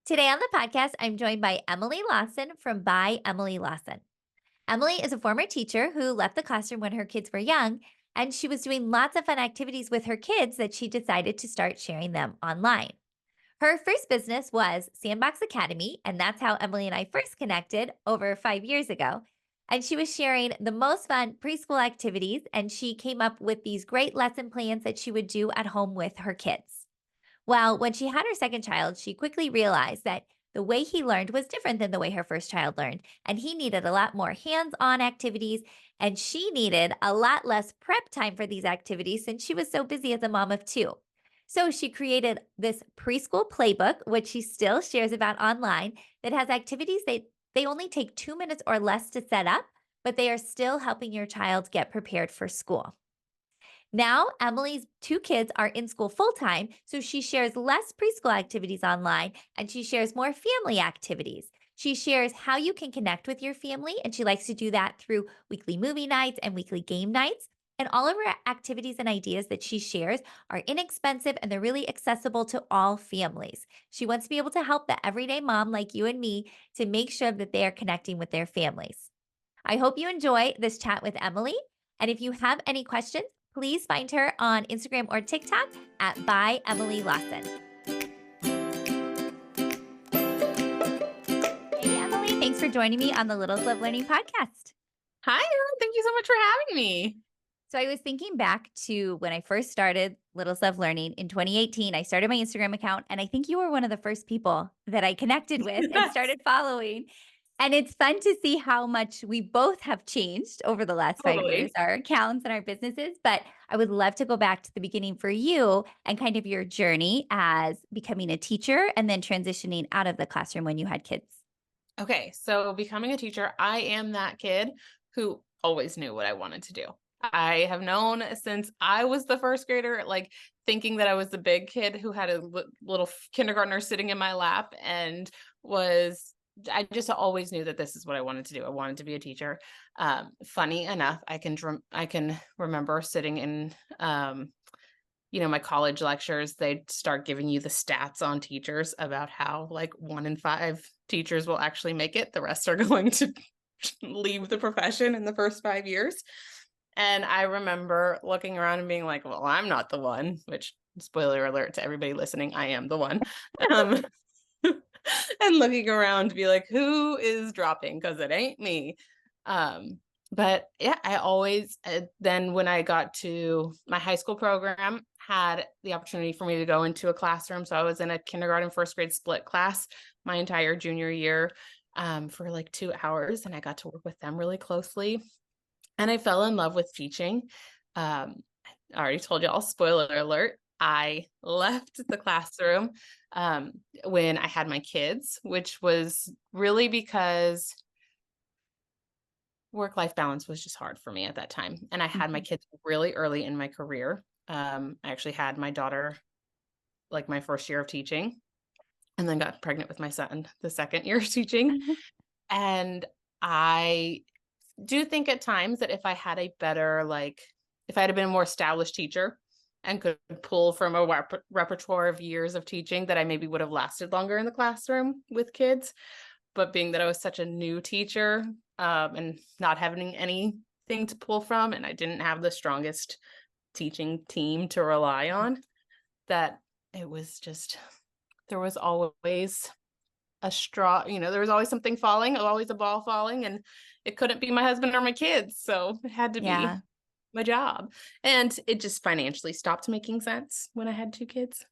Today on the podcast, I'm joined by Emily Lawson from By Emily Lawson. Emily is a former teacher who left the classroom when her kids were young, and she was doing lots of fun activities with her kids that she decided to start sharing them online. Her first business was Sandbox Academy, and that's how Emily and I first connected over 5 years ago. And she was sharing the most fun preschool activities, and she came up with these great lesson plans that she would do at home with her kids. Well, when she had her second child, she quickly realized that the way he learned was different than the way her first child learned. And he needed a lot more hands on activities, and she needed a lot less prep time for these activities since she was so busy as a mom of two. So she created this preschool playbook, which she still shares about online, that has activities that they only take 2 minutes or less to set up, but they are still helping your child get prepared for school. Now, Emily's two kids are in school full time, so she shares less preschool activities online and she shares more family activities. She shares how you can connect with your family, and she likes to do that through weekly movie nights and weekly game nights. And all of her activities and ideas that she shares are inexpensive and they're really accessible to all families. She wants to be able to help the everyday mom like you and me to make sure that they are connecting with their families. I hope you enjoy this chat with Emily. And if you have any questions, please find her on Instagram or TikTok at By Emily Lawson. Hey, Emily, thanks for joining me on the Littles Love Learning podcast. Hi, Erin. Thank you so much for having me. So I was thinking back to when I first started Littles Love Learning in 2018. I started my Instagram account, and I think you were one of the first people that I connected with and started following. And it's fun to see how much we both have changed over the last 5 years, Totally. our accounts and our businesses. But I would love to go back to the beginning for you and kind of your journey as becoming a teacher and then transitioning out of the classroom when you had kids. Okay, so becoming a teacher, I am that kid who always knew what I wanted to do. I have known since I was the first grader, like thinking that I was the big kid who had a little kindergartner sitting in my lap and I just always knew that this is what I wanted to do. I wanted to be a teacher. Funny enough, I can remember sitting in my college lectures, they'd start giving you the stats on teachers about how like 1 in 5 teachers will actually make it. The rest are going to leave the profession in the first 5 years. And I remember looking around and being like, well, I'm not the one, which spoiler alert to everybody listening, I am the one. Um, and looking around to be like, who is dropping? Because it ain't me. But yeah, I always, then when I got to my high school program, had the opportunity for me to go into a classroom. So I was in a kindergarten, first grade split class my entire junior year for like 2 hours. And I got to work with them really closely. And I fell in love with teaching. I already told y'all, spoiler alert, I left the classroom when I had my kids, which was really because work-life balance was just hard for me at that time. And I had my Mhm. kids really early in my career. I actually had my daughter like my first year of teaching and then got pregnant with my son the second year of teaching. And I do think at times that if I had a better, if I had been a more established teacher and could pull from a repertoire of years of teaching, that I maybe would have lasted longer in the classroom with kids. But being that I was such a new teacher and not having anything to pull from, and I didn't have the strongest teaching team to rely on, that it was just, there was always a straw, there was always something falling, always a ball falling, and it couldn't be my husband or my kids. So it had to be Yeah. my job. And it just financially stopped making sense when I had 2 kids.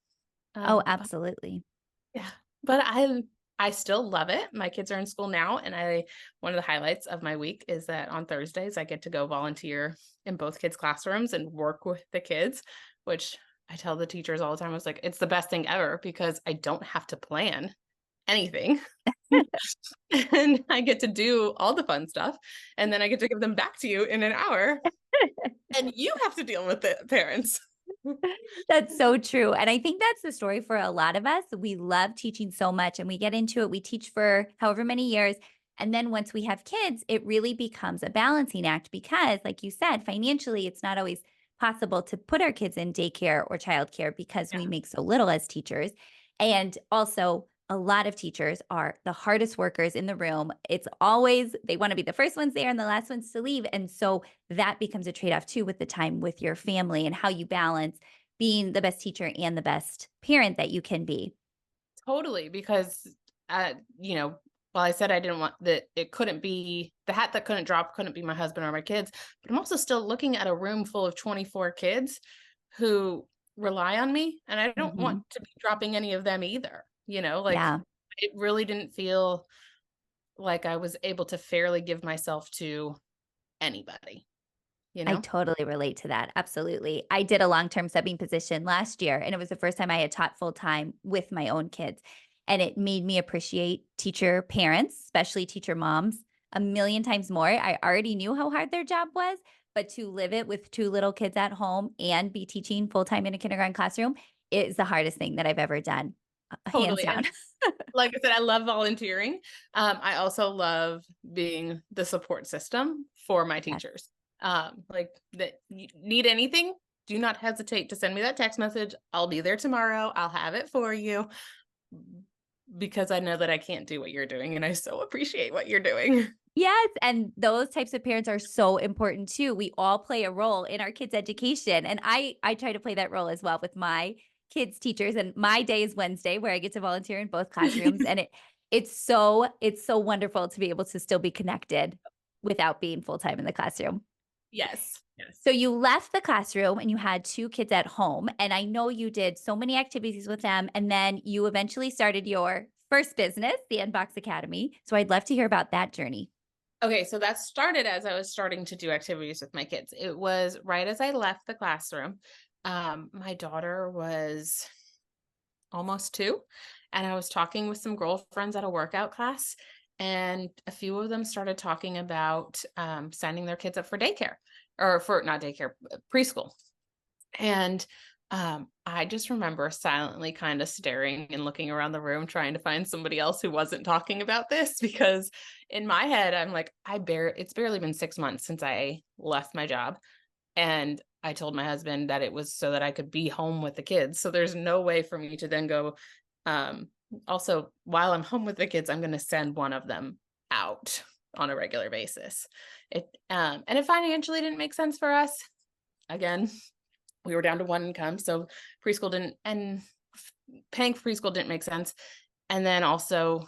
Oh, But absolutely. yeah, but I still love it. My kids are in school now, and one of the highlights of my week is that on Thursdays I get to go volunteer in both kids' classrooms and work with the kids, which I tell the teachers all the time. I was like, it's the best thing ever because I don't have to plan anything. And I get to do all the fun stuff, and then I get to give them back to you in an hour, and you have to deal with the parents. That's so true. And I think that's the story for a lot of us. We love teaching so much and we get into it. We teach for however many years. And then once we have kids, it really becomes a balancing act because, like you said, financially, it's not always possible to put our kids in daycare or childcare because Yeah. we make so little as teachers. And also, a lot of teachers are the hardest workers in the room. It's always, they want to be the first ones there and the last ones to leave. And so that becomes a trade off too with the time with your family and how you balance being the best teacher and the best parent that you can be. Totally, because, you know, while I said I didn't want that, it couldn't be the hat that couldn't drop, couldn't be my husband or my kids, but I'm also still looking at a room full of 24 kids who rely on me, and I don't want Mhm. to be dropping any of them either. Like, Yeah. it really didn't feel like I was able to fairly give myself to anybody, you I know? totally relate to that. Absolutely. I did a long-term subbing position last year, and it was the first time I had taught full time with my own kids. And it made me appreciate teacher parents, especially teacher moms, a million times more. I already knew how hard their job was, but to live it with two little kids at home and be teaching full time in a kindergarten classroom is the hardest thing that I've ever done, hands Totally, down. and like I said, I love volunteering. I also love being the support system for my Yes. teachers. Like that you need anything, do not hesitate to send me that text message. I'll be there tomorrow. I'll have it for you because I know that I can't do what you're doing and I so appreciate what you're doing. Yes, and those types of parents are so important too. We all play a role in our kids' education, and I try to play that role as well with my kids' teachers. And my day is Wednesday, where I get to volunteer in both classrooms, and it's so wonderful to be able to still be connected without being full time in the classroom. Yes. Yes. So you left the classroom and you had two kids at home, and I know you did so many activities with them, and then you eventually started your first business, the Unbox Academy. So I'd love to hear about that journey. Okay, so that started as I was starting to do activities with my kids. It was right as I left the classroom. My daughter was almost 2, and I was talking with some girlfriends at a workout class, and a few of them started talking about, signing their kids up for daycare or for not daycare, preschool. And, I just remember silently kinda staring and looking around the room trying to find somebody else who wasn't talking about this because in my head, I'm like, it's barely been 6 months since I left my job, and I told my husband that it was so that I could be home with the kids, so there's no way for me to then go, um also, while I'm home with the kids, I'm gonna send one of them out on a regular basis. And it financially didn't make sense for us. Again, we were down to one income, so preschool didn't and paying for preschool didn't make sense. And then also,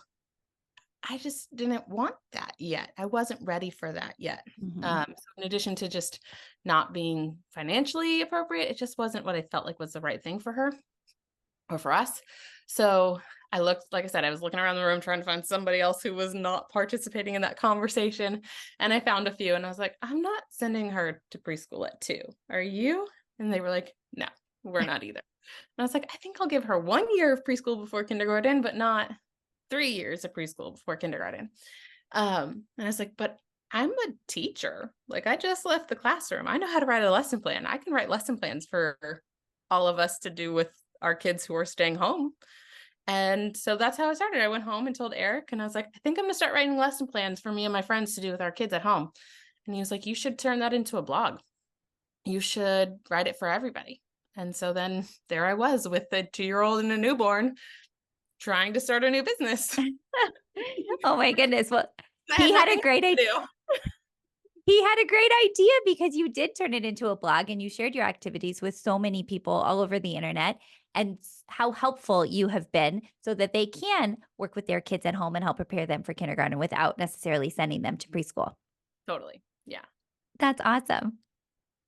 I just didn't want that yet. I wasn't ready for that yet. Mhm. So in addition to just not being financially appropriate, it just wasn't what I felt like was the right thing for her or for us. So I looked, like I said, I was looking around the room trying to find somebody else who was not participating in that conversation. And I found a few and I was like, I'm not sending her to preschool at 2. Are you? And they were like, no, we're not either. And I was like, I think I'll give her 1 year of preschool before kindergarten, but not 3 years of preschool before kindergarten. And I was like, but I'm a teacher. Like I just left the classroom. I know how to write a lesson plan. I can write lesson plans for all of us to do with our kids who are staying home. And so that's how I started. I went home and told Eric, and I was like, I think I'm gonna start writing lesson plans for me and my friends to do with our kids at home. And he was like, you should turn that into a blog. You should write it for everybody. And so then there I was with a 2-year-old and a newborn trying to start a new business. Oh my goodness. Well, I had he had a nothing great else to idea. do. He had a great idea because you did turn it into a blog and you shared your activities with so many people all over the internet and how helpful you have been so that they can work with their kids at home and help prepare them for kindergarten without necessarily sending them to preschool. Totally. Yeah. That's awesome.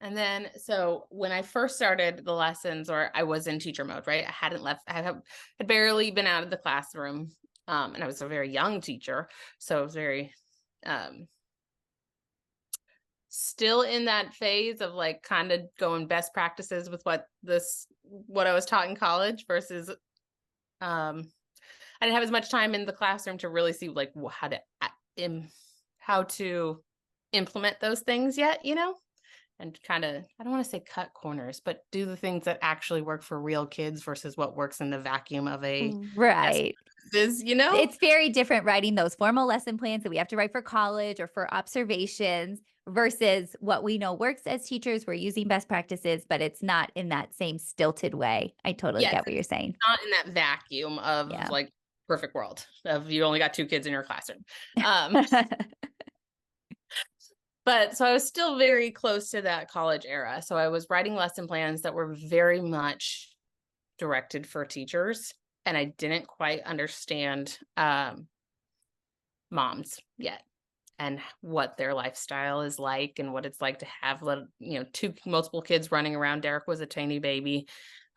And then, so when I first started the lessons, or I was in teacher mode, right? I hadn't left, had barely been out of the classroom. And I was a very young teacher. So I was very, um, still in that phase of like kind of going best practices with what I was taught in college versus, I didn't have as much time in the classroom to really see like how to implement those things yet. And kind of, I don't want to say cut corners, but do the things that actually work for real kids versus what works in the vacuum of a best Right. practices. It's very different writing those formal lesson plans that we have to write for college or for observations versus what we know works as teachers. We're using best practices, but it's not in that same stilted way. I totally Yes, get what you're saying. not in that vacuum of Yeah. like perfect world of you only got 2 kids in your classroom. Um, but so I was still very close to that college era. So I was writing lesson plans that were very much directed for teachers, and I didn't quite understand moms yet and what their lifestyle is like and what it's like to have two multiple kids running around. Derek was a tiny baby.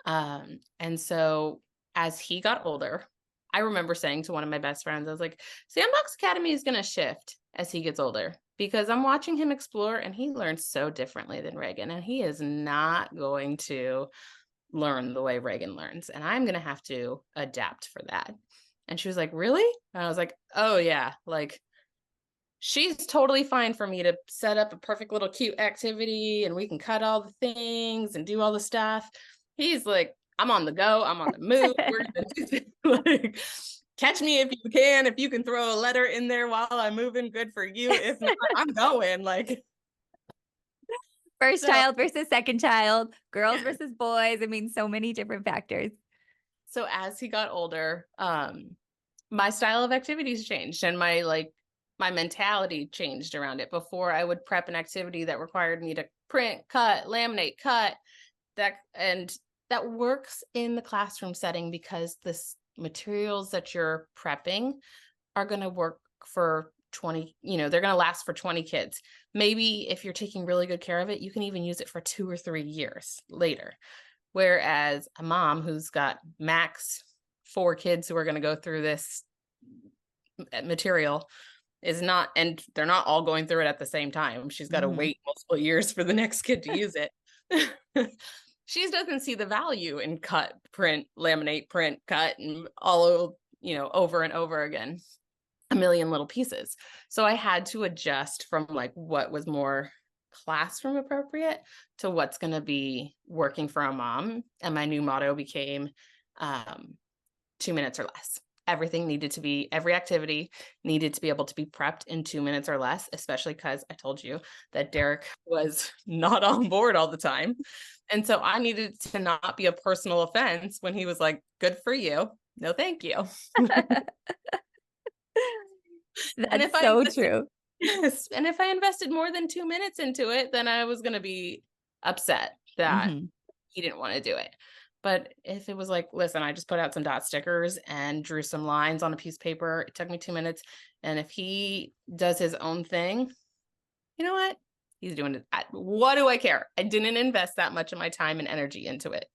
And so as he got older, I remember saying to one of my best friends, I was like, Sandbox Academy is going to shift as he gets older because I'm watching him explore and he learns so differently than Reagan, and he is not going to learn the way Reagan learns, and I'm going to have to adapt for that. And she was like, really? And I was like, oh yeah, like she's totally fine for me to set up a perfect little cute activity and we can cut all the things and do all the stuff. He's like, I'm on the go, I'm on the move. We're gonna do this. Like, catch me if you can. If you can throw a letter in there while I'm moving, good for you. If not, I'm going. Like, First so child versus second child, girls versus boys. I mean, so many different factors. so as he got older, my style of activities changed and my mentality changed around it. Before, I would prep an activity that required me to print, cut, laminate, cut, that works in the classroom setting because the materials that you're prepping are going to work for 20, they're going to last for 20 kids. Maybe if you're taking really good care of it, you can even use it for 2 or 3 years later. Whereas a mom who's got max 4 kids who are going to go through this material is not, and they're not all going through it at the same time. She's got to Mhm. wait multiple years for the next kid to use it. She doesn't see the value in cut, print, laminate, print, cut, and all, over and over again, a million little pieces. So I had to adjust from like what was more classroom appropriate to what's going to be working for a mom. And my new motto became 2 minutes or less. Every activity needed to be able to be prepped in 2 minutes or less, especially because I told you that Derek was not on board all the time. And so I needed to not be a personal offense when he was like, good for you. No, thank you. And if That's I so invested, true. yes, and if I invested more than 2 minutes into it, then I was going to be upset that Mhm. he didn't want to do it. But if it was like, listen, I just put out some dot stickers and drew some lines on a piece of paper, it took me 2 minutes. And if he does his own thing, you know what? He's doing it. What do I care? I didn't invest that much of my time and energy into it.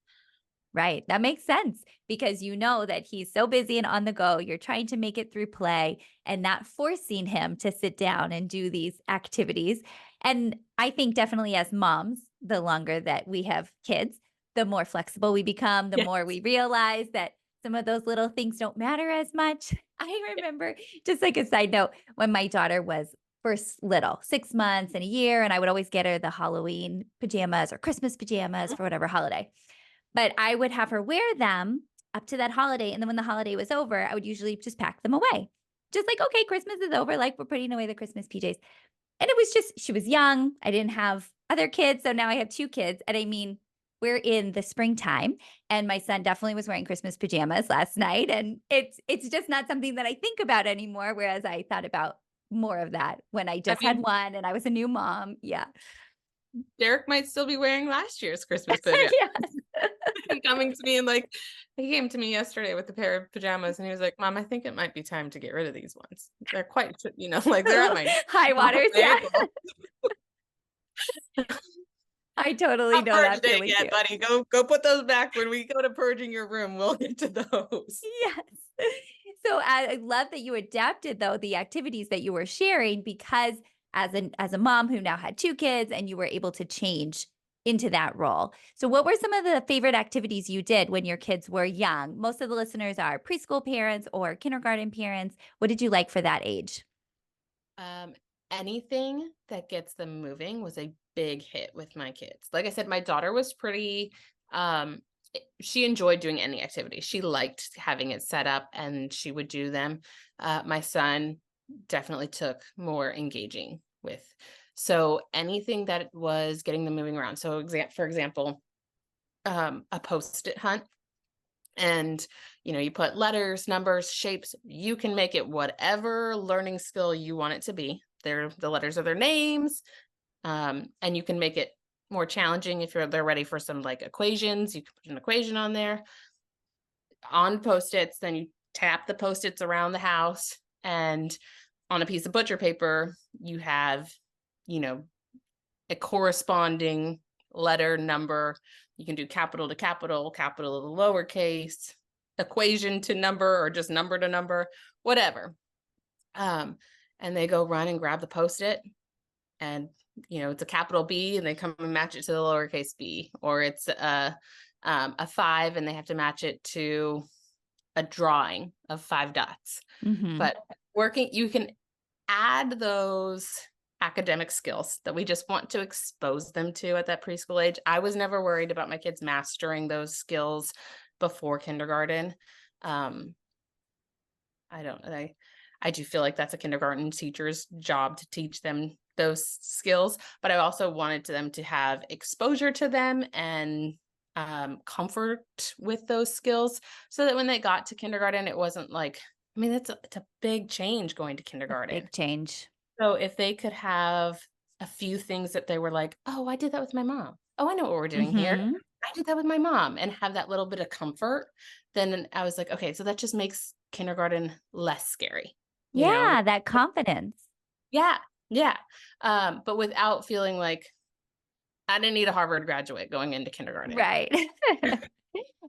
Right. That makes sense because you know that he's so busy and on the go. You're trying to make it through play and not forcing him to sit down and do these activities. And I think definitely as moms, the longer that we have kids, the more flexible we become, the Yeah. more we realize that some of those little things don't matter as much. I remember, just like a side note, when my daughter was first little, 6 months and a year, and I would always get her the Halloween pajamas or Christmas pajamas for whatever holiday. But I would have her wear them up to that holiday, and then when the holiday was over, I would usually just pack them away. Just like, "Okay, Christmas is over, like, we're putting away the Christmas PJs." And it was just she was young, I didn't have other kids, so now I have 2 kids, and I mean, we're in the springtime, and my son definitely was wearing Christmas pajamas last night, and it's just not something that I think about anymore, whereas I thought about more of that when I I just had mean, one and I was a new mom. Yeah. Derek might still be wearing last year's Christmas pajamas. Yes. Coming to me and like, he came to me yesterday with a pair of pajamas and he was like, Mom, I think it might be time to get rid of these ones. They're quite, like they're at my High waters, yeah. ankle. I totally Not know purged that it feeling yet, too. buddy. Go put those back. When we go to purging your room, we'll get to those. Yes. So I love that you adapted though the activities that you were sharing because as a mom who now had 2 kids and you were able to change into that role. So what were some of the favorite activities you did when your kids were young? Most of the listeners are preschool parents or kindergarten parents. What did you like for that age? Um, Anything that gets them moving was a big hit with my kids. Like I said, my daughter was pretty, she enjoyed doing any activity. She liked having it set up and she would do them. My son definitely took more engaging with. So anything that was getting them moving around. So for example, a post-it hunt And, you put letters, numbers, shapes. You can make it whatever learning skill you want it to be. The letters are their names. And you can make it more challenging if they're ready for some like equations. You can put an equation on there on post-its, then you tap the post-its around the house, and on a piece of butcher paper, you have, you know, a corresponding letter, number. You can do capital to capital, capital to lowercase, equation to number, or just number to number, whatever. Um, and they go run and grab the post-it, and it's a capital B, and they come and match it to the lowercase b, or it's a 5, and they have to match it to a drawing of 5 dots. Mhm. But you can add those academic skills that we just want to expose them to at that preschool age. I was never worried about my kids mastering those skills before kindergarten. Um, I don't I do feel like that's a kindergarten teacher's job to teach them those skills, but I also wanted them to have exposure to them and comfort with those skills, so that when they got to kindergarten, it wasn't like, I mean, it's a big change going to kindergarten. Big change. So if they could have a few things that they were like, "Oh, I did that with my mom. Oh, I know what we're doing here. Mhm. I did that with my mom," and have that little bit of comfort, then I was like, "Okay, so that just makes kindergarten less scary." You know? Yeah, that confidence. Yeah, yeah. But without feeling like I didn't need a Harvard graduate going into kindergarten. Right.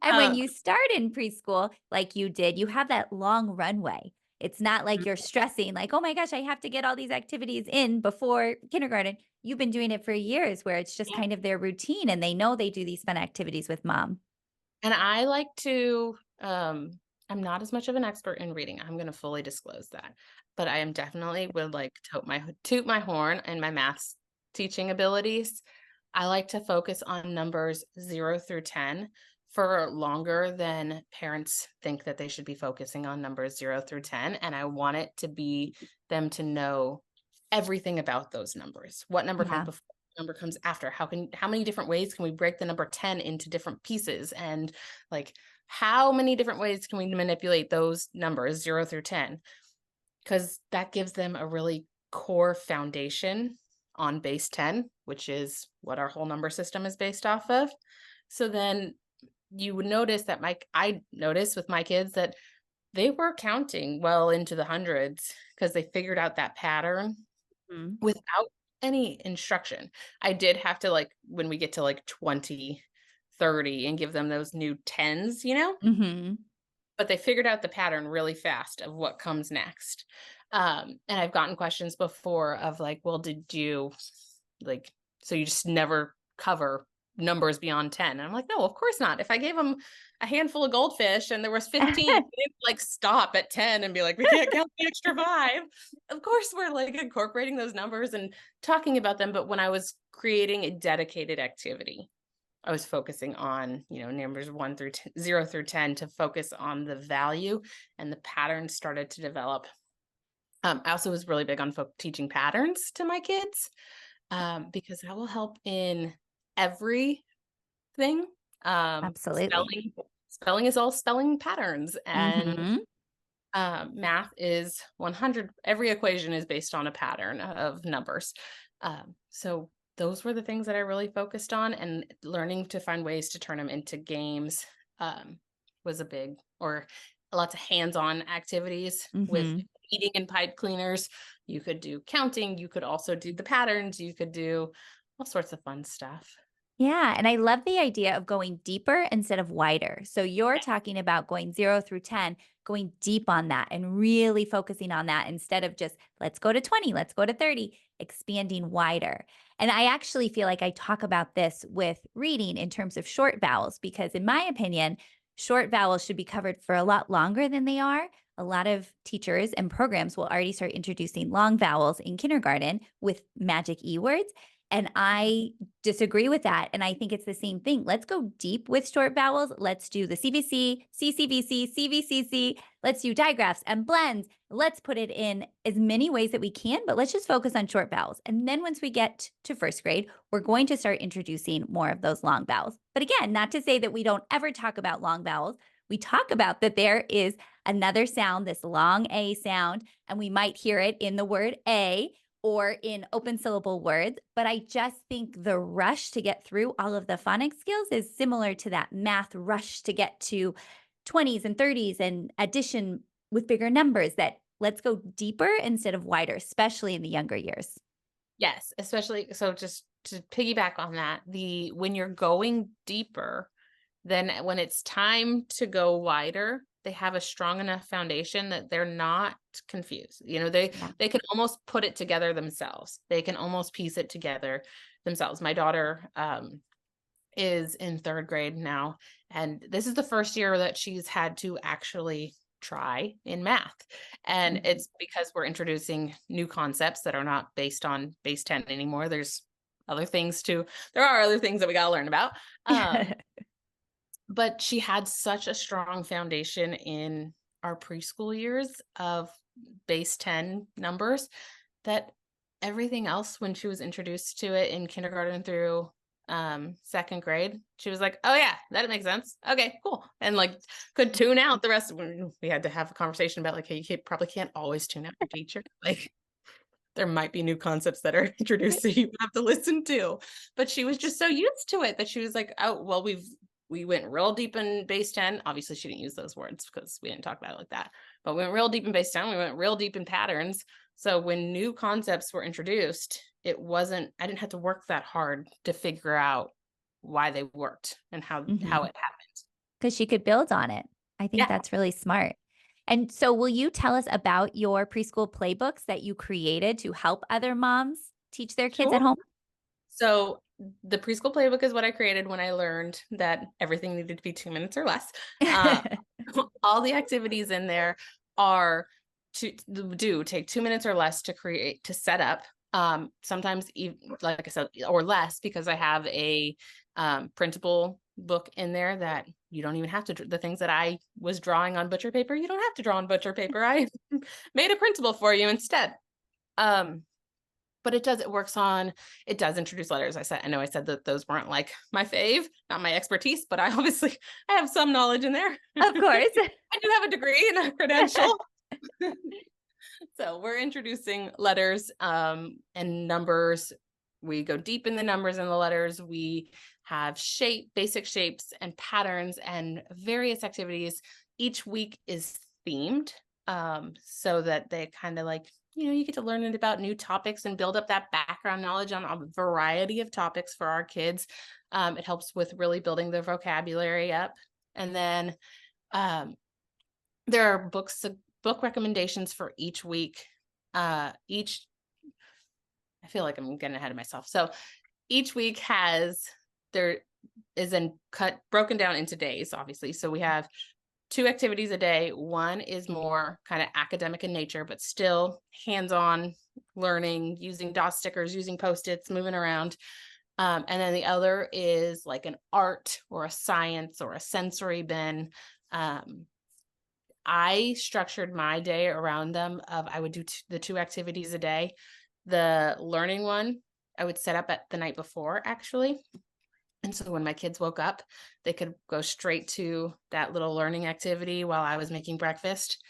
And when Um, you start in preschool, like you did, you have that long runway. It's not like you're stressing, like, oh my gosh, I have to get all these activities in before kindergarten. You've been doing it for years where it's just yeah, kind of their routine and they know they do these fun activities with mom. and I like to, I'm not as much of an expert in reading. I'm gonna fully disclose that. But I am definitely would like toot my horn and my maths teaching abilities. I like to focus on numbers 0 through 10 for longer than parents think that they should be focusing on numbers 0 through 10. And I want it to be them to know everything about those numbers. What number comes Yeah. before, what number comes after? How many different ways can we break the number 10 into different pieces? And like, how many different ways can we manipulate those numbers 0 through 10? Because that gives them a really core foundation on base 10, which is what our whole number system is based off of. So then you would notice that I noticed with my kids that they were counting well into the hundreds because they figured out that pattern Mhm. without any instruction. I did have to, like, when we get to like 20, 30, and give them those new tens, Mhm. but they figured out the pattern really fast of what comes next. And I've gotten questions before of like, well, did you like, so you just never cover numbers beyond 10? And I'm like, no, of course not. If I gave them a handful of goldfish and there was 15, they didn't like stop at 10 and be like, we can't count the extra 5. Of course, we're like incorporating those numbers and talking about them. But when I was creating a dedicated activity, I was focusing on, numbers 1 through 10, 0 through 10, to focus on the value, and the patterns started to develop. I also was really big on teaching patterns to my kids, because that will help in everything. Absolutely. Spelling is all spelling patterns, and Mhm. math is 100. Every equation is based on a pattern of numbers. So those were the things that I really focused on, and learning to find ways to turn them into games was a big, or lots of hands-on activities with Mhm. eating and pipe cleaners. You could do counting. You could also do the patterns. You could do all sorts of fun stuff. Yeah, and I love the idea of going deeper instead of wider. So you're talking about going 0 through 10, going deep on that and really focusing on that instead of just let's go to 20, let's go to 30, expanding wider. And I actually feel like I talk about this with reading in terms of short vowels because in my opinion, short vowels should be covered for a lot longer than they are. A lot of teachers and programs will already start introducing long vowels in kindergarten with magic E words. And I disagree with that. And I think it's the same thing. Let's go deep with short vowels. Let's do the CVC, CCVC, CVCC. Let's do digraphs and blends. Let's put it in as many ways that we can, but let's just focus on short vowels. And then once we get to first grade, we're going to start introducing more of those long vowels. But again, not to say that we don't ever talk about long vowels. we talk about that there is another sound, this long A sound, and we might hear it in the word a or in open syllable words. But I just think the rush to get through all of the phonics skills is similar to that math rush to get to 20s and 30s and addition with bigger numbers, that let's go deeper instead of wider, especially in the younger years. Yes, especially so just to piggyback on that, the when you're going deeper, then when it's time to go wider, they have a strong enough foundation that they're not confused. Yeah. They can almost put it together themselves. They can almost piece it together themselves. My daughter is in third grade now, and this is the first year that she's had to actually try in math. And Mhm. it's because we're introducing new concepts that are not based on base 10 anymore. There are other things that we got to learn about. But she had such a strong foundation in our preschool years of base 10 numbers that everything else, when she was introduced to it in kindergarten through second grade, she was like, oh yeah, that makes sense, okay, cool, and like could tune out the rest. We had to have a conversation about like, hey, probably can't always tune out your teacher, like there might be new concepts that are introduced that you have to listen to. But she was just so used to it that she was like, oh, well, we went real deep in base 10. Obviously, she didn't use those words because we didn't talk about it like that. But we went real deep in base 10. We went real deep in patterns. So when new concepts were introduced, I didn't have to work that hard to figure out why they worked and how Mhm. it happened. 'Cause she could build on it. I think Yeah, that's really smart. And so will you tell us about your preschool playbooks that you created to help other moms teach their kids sure. at home? So the preschool playbook is what I created when I learned that everything needed to be 2 minutes or less. Uh, all the activities in there are to take 2 minutes or less to set up. Sometimes even, like I said, or less, because I have a printable book in there that you don't even have to the things that I was drawing on butcher paper. You don't have to draw on butcher paper. I made a printable for you instead. Um, but it does introduce letters. I know I said that those weren't like my fave, not my expertise, but I have some knowledge in there. Of course. I do have a degree and a credential. So we're introducing letters and numbers. We go deep in the numbers and the letters. We have basic shapes and patterns and various activities. Each week is themed, so that they kind of like, you get to learn about new topics and build up that background knowledge on a variety of topics for our kids. It helps with really building their vocabulary up. And then um, there are book recommendations for each week. Each I feel like I'm getting ahead of myself. So each week there is then broken down into days, obviously. So we have 2 activities a day. One is more kind of academic in nature, but still hands-on learning, using dot stickers, using Post-its, moving around. And then the other is like an art or a science or a sensory bin. Um, I structured my day around them. I would do the 2 activities a day. The learning one, I would set up at the night before, actually. And so when my kids woke up, they could go straight to that little learning activity while I was making breakfast,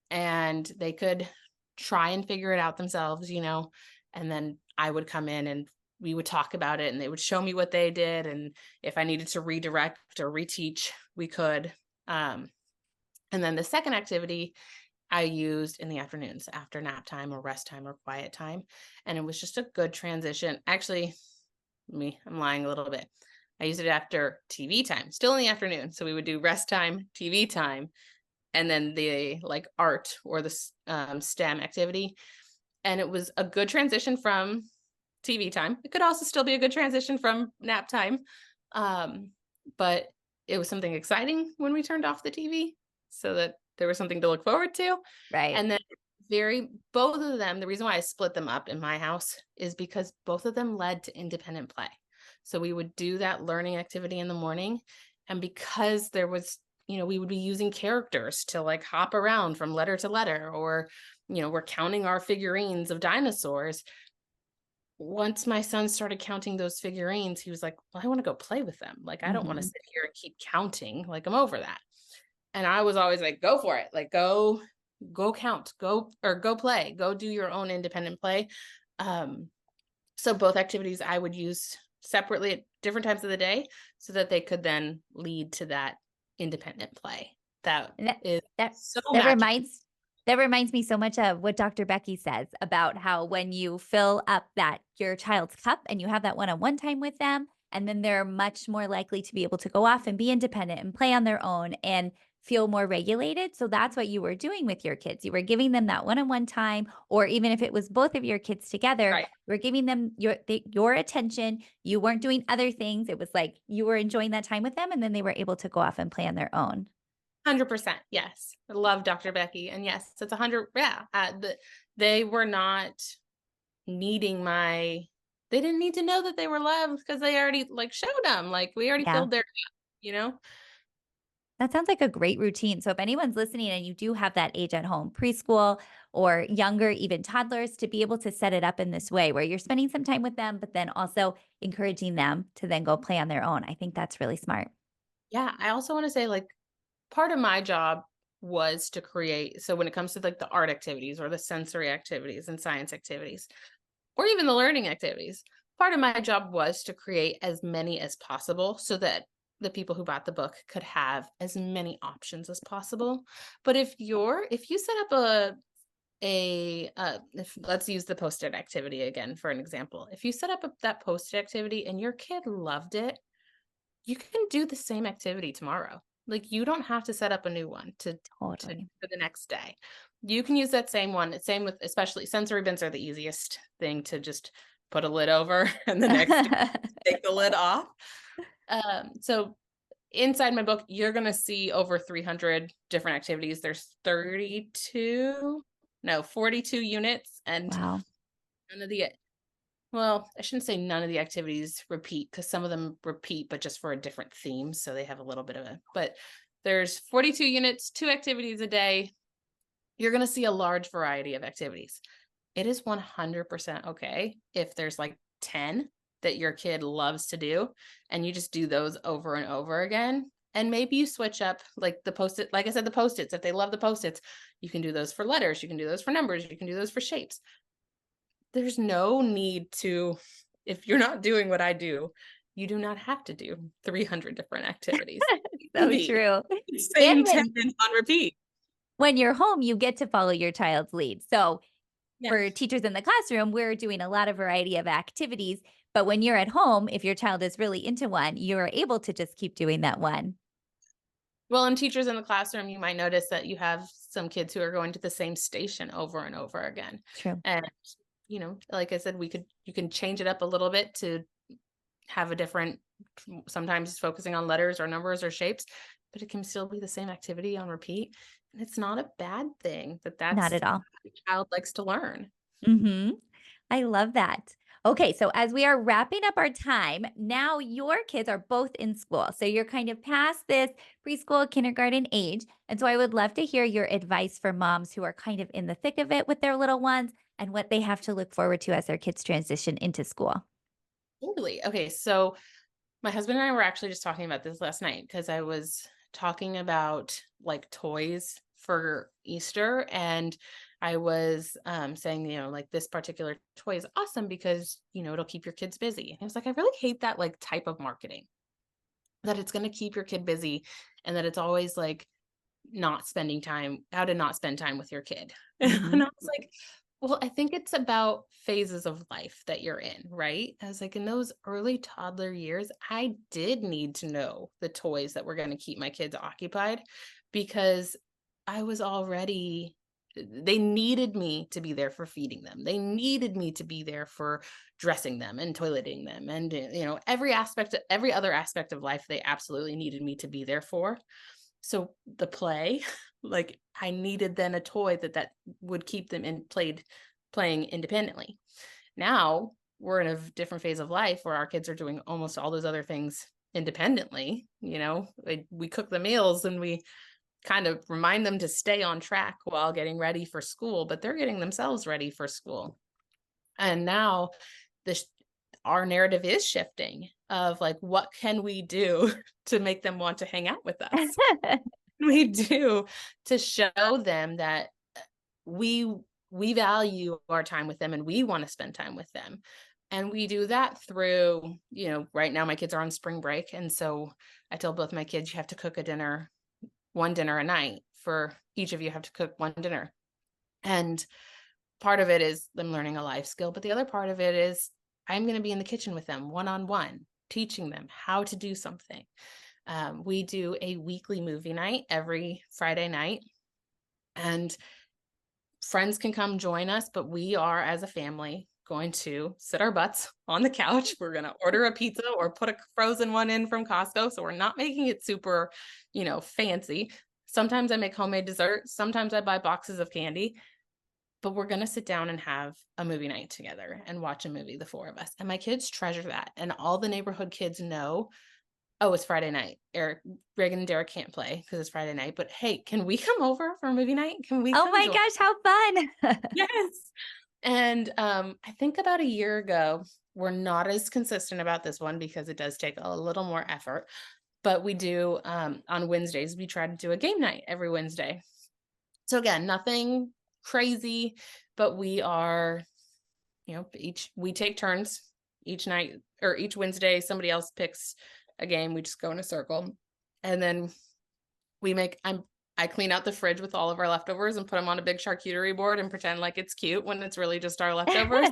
and they could try and figure it out themselves, and then I would come in and we would talk about it and they would show me what they did. And if I needed to redirect or reteach, we could. And then the second activity I used in the afternoons after nap time or rest time or quiet time. And it was just a good transition. Actually, I'm lying a little bit. I used it after TV time, still in the afternoon. So we would do rest time, TV time, and then the like art or the STEM activity. And it was a good transition from TV time. It could also still be a good transition from nap time. Um, but it was something exciting when we turned off the TV so that there was something to look forward to. Right. And then both of them, the reason why I split them up in my house is because both of them led to independent play. So we would do that learning activity in the morning. And because there was, we would be using characters to like hop around from letter to letter, or, we're counting our figurines of dinosaurs. Once my son started counting those figurines, he was like, well, I want to go play with them. Like, I don't want to Mhm. sit here and keep counting. Like, I'm over that. And I was always like, go for it. Like, go count, go play, go do your own independent play. Um, so both activities I would use separately at different times of the day so that they could then lead to that independent play. That And that is that so that magical. reminds me so much of what Dr. Becky says about how when you fill up that your child's cup and you have that one-on-one time with them, and then they're much more likely to be able to go off and be independent and play on their own and feel more regulated. So that's what you were doing with your kids. You were giving them that one-on-one time, or even if it was both of your kids together, Right. you were giving them your attention. You weren't doing other things. It was like you were enjoying that time with them, and then they were able to go off and play on their own. 100%. Yes. I love Dr. Becky. And yes, it's 100. Yeah. They were not needing they didn't need to know that they were loved because they already like showed them, like we already Yeah. filled their cup, you know? That sounds like a great routine. So if anyone's listening and you do have that age at home, preschool or younger, even toddlers, to be able to set it up in this way where you're spending some time with them, but then also encouraging them to then go play on their own. I think that's really smart. Yeah. I also want to say, like, part of my job was to create. So when it comes to like the art activities or the sensory activities and science activities, or even the learning activities, part of my job was to create as many as possible so that the people who bought the book could have as many options as possible. But if you set up if let's use the post-it activity again for an example. If you set up that post-it activity and your kid loved it, you can do the same activity tomorrow. Like, you don't have to set up a new one to Totally. for the next day. You can use that same one. Same with, especially sensory bins are the easiest thing to just put a lid over and the next day take the lid off. So inside my book, you're gonna see over 300 different activities. There's 42 units, and Wow. none of the well, I shouldn't say none of the activities repeat because some of them repeat, but just for a different theme. So they have a little bit of but there's 42 units, 2 activities a day. You're going to see a large variety of activities. It is 100% okay if there's like 10 that your kid loves to do and you just do those over and over again. And maybe you switch up like the post-it, like I said, the post-its. If they love the post-its, you can do those for letters, you can do those for numbers, you can do those for shapes. There's no need to, if you're not doing what I do, you do not have to do 300 different activities. You can So be true. And same 10 on repeat. when you're home, you get to follow your child's lead. So for Yes. teachers in the classroom, we're doing a lot of variety of activities. But when you're at home, if your child is really into one, you're able to just keep doing that one. Well, and teachers in the classroom, you might notice that you have some kids who are going to the same station over and over again. True. And, like I said, you can change it up a little bit to have a different, sometimes focusing on letters or numbers or shapes, but it can still be the same activity on repeat. And it's not a bad thing Not that's at all. what a child likes to learn. Mhm. I love that. Okay, so as we are wrapping up our time, now your kids are both in school. So you're kind of past this preschool, kindergarten age. And so I would love to hear your advice for moms who are kind of in the thick of it with their little ones and what they have to look forward to as their kids transition into school. Totally. Okay, so my husband and I were actually just talking about this last night because I was talking about like toys for Easter, and I was saying, like, this particular toy is awesome because, it'll keep your kids busy. And I was like, I really hate that like type of marketing, that it's going to keep your kid busy and that it's always like how to not spend time with your kid. And I Mhm. was like, well, I think it's about phases of life that you're in, right? I was like, in those early toddler years, I did need to know the toys that were going to keep my kids occupied because I was already, they needed me to be there for feeding them. They needed me to be there for dressing them and toileting them. And, every other aspect of life, they absolutely needed me to be there for. So the play, like, I needed then a toy that would keep them playing independently. Now we're in a different phase of life where our kids are doing almost all those other things independently. We cook the meals and we kind of remind them to stay on track while getting ready for school, but they're getting themselves ready for school. And now this our narrative is shifting of like, what can we do to make them want to hang out with us? we do to show them that we we value our time with them and we want to spend time with them. And we do that through, right now my kids are on spring break. And so I tell both my kids, you have to cook a dinner, one dinner a night for each of you have to cook one dinner. And part of it is them learning a life skill, but the other part of it is I'm going to be in the kitchen with them one on one, teaching them how to do something. We do a weekly movie night every Friday night, and friends can come join us, but we are, as a family, going to sit our butts on the couch. We're going to order a pizza or put a frozen one in from Costco. So we're not making it super, fancy. Sometimes I make homemade dessert. Sometimes I buy boxes of candy, but we're going to sit down and have a movie night together and watch a movie, the four of us. And my kids treasure that. And all the neighborhood kids know, oh, it's Friday night. Reagan and Derek can't play because it's Friday night, but hey, can we come over for a movie night? Can we Oh come my join? gosh, how fun. Yes. And I think about a year ago, we're not as consistent about this one because it does take a little more effort. But we do on Wednesdays, we try to do a game night every Wednesday. So again, nothing crazy, but we are, we take turns each night or each Wednesday. Somebody else picks a game. We just go in a circle, and then we make. I clean out the fridge with all of our leftovers and put them on a big charcuterie board and pretend like it's cute when it's really just our leftovers.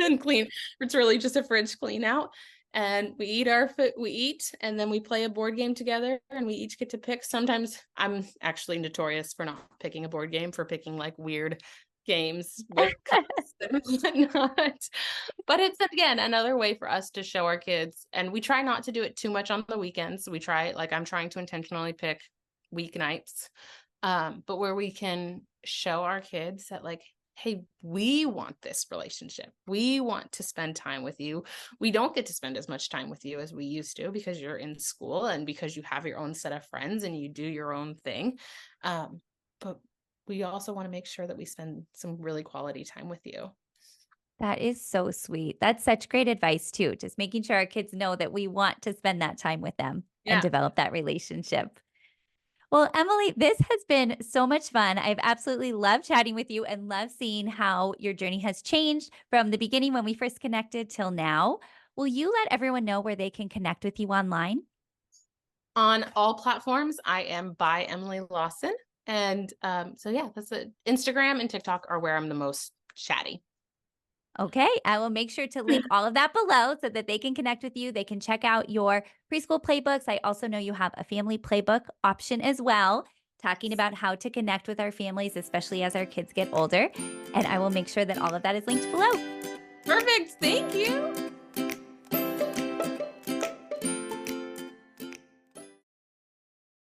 And clean. It's really just a fridge clean out. And we eat our food, we eat, and then we play a board game together, and we each get to pick. Sometimes I'm actually notorious for not picking a board game, for picking like weird games with cups and whatnot. But it's again another way for us to show our kids, and we try not to do it too much on the weekends. We try, like, I'm trying to intentionally pick weeknights, but where we can show our kids that, like, hey, we want this relationship. We want to spend time with you. We don't get to spend as much time with you as we used to because you're in school and because you have your own set of friends and you do your own thing. But we also want to make sure that we spend some really quality time with you. That is so sweet. That's such great advice too. Just making sure our kids know that we want to spend that time with them and Yeah. develop that relationship. Well, Emily, this has been so much fun. I've absolutely loved chatting with you and love seeing how your journey has changed from the beginning when we first connected till now. Will you let everyone know where they can connect with you online? On all platforms, I am by Emily Lawson. And so, yeah, that's it. Instagram and TikTok are where I'm the most chatty. Okay, I will make sure to link all of that below so that they can connect with you. They can check out your preschool playbooks. I also know you have a family playbook option as well, talking about how to connect with our families, especially as our kids get older. And I will make sure that all of that is linked below. Perfect. Thank you.